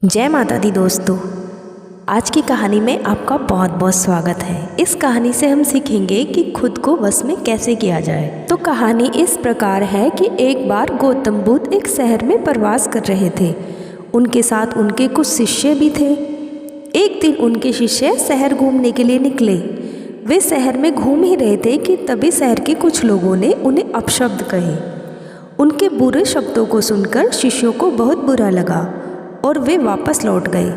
जय माता दी दोस्तों, आज की कहानी में आपका बहुत बहुत स्वागत है। इस कहानी से हम सीखेंगे कि खुद को वश में कैसे किया जाए। तो कहानी इस प्रकार है कि एक बार गौतम बुद्ध एक शहर में प्रवास कर रहे थे। उनके साथ उनके कुछ शिष्य भी थे। एक दिन उनके शिष्य शहर घूमने के लिए निकले। वे शहर में घूम ही रहे थे कि तभी शहर के कुछ लोगों ने उन्हें अपशब्द कहे। उनके बुरे शब्दों को सुनकर शिष्यों को बहुत बुरा लगा और वे वापस लौट गए।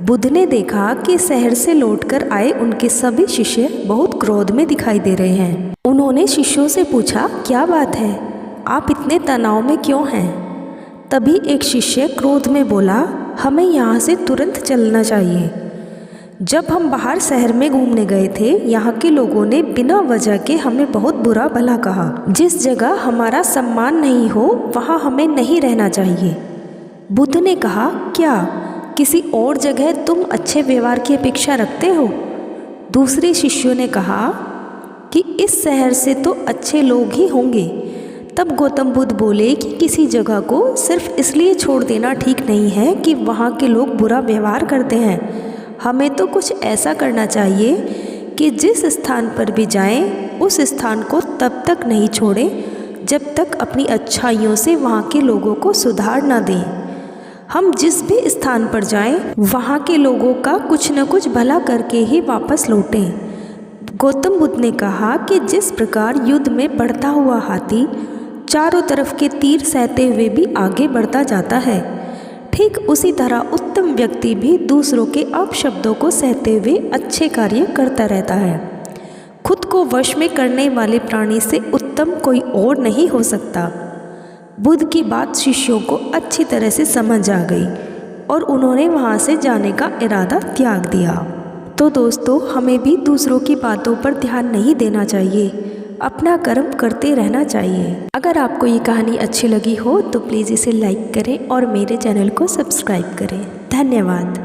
बुद्ध ने देखा कि शहर से लौटकर आए उनके सभी शिष्य बहुत क्रोध में दिखाई दे रहे हैं। उन्होंने शिष्यों से पूछा, क्या बात है, आप इतने तनाव में क्यों हैं? तभी एक शिष्य क्रोध में बोला, हमें यहाँ से तुरंत चलना चाहिए। जब हम बाहर शहर में घूमने गए थे, यहाँ के लोगों ने बिना वजह के हमें बहुत बुरा भला कहा। जिस जगह हमारा सम्मान नहीं हो वहाँ हमें नहीं रहना चाहिए। बुद्ध ने कहा, क्या किसी और जगह तुम अच्छे व्यवहार की अपेक्षा रखते हो? दूसरे शिष्यों ने कहा कि इस शहर से तो अच्छे लोग ही होंगे। तब गौतम बुद्ध बोले कि किसी जगह को सिर्फ इसलिए छोड़ देना ठीक नहीं है कि वहाँ के लोग बुरा व्यवहार करते हैं। हमें तो कुछ ऐसा करना चाहिए कि जिस स्थान पर भी जाएं, उस स्थान को तब तक नहीं छोड़ें जब तक अपनी अच्छाइयों से वहाँ के लोगों को सुधार न दें। हम जिस भी स्थान पर जाएं, वहाँ के लोगों का कुछ न कुछ भला करके ही वापस लौटें। गौतम बुद्ध ने कहा कि जिस प्रकार युद्ध में बढ़ता हुआ हाथी चारों तरफ के तीर सहते हुए भी आगे बढ़ता जाता है, ठीक उसी तरह उत्तम व्यक्ति भी दूसरों के अपशब्दों को सहते हुए अच्छे कार्य करता रहता है। खुद को वश में करने वाले प्राणी से उत्तम कोई और नहीं हो सकता। बुद्ध की बात शिष्यों को अच्छी तरह से समझ आ गई और उन्होंने वहाँ से जाने का इरादा त्याग दिया। तो दोस्तों, हमें भी दूसरों की बातों पर ध्यान नहीं देना चाहिए, अपना कर्म करते रहना चाहिए। अगर आपको ये कहानी अच्छी लगी हो तो प्लीज़ इसे लाइक करें और मेरे चैनल को सब्सक्राइब करें। धन्यवाद।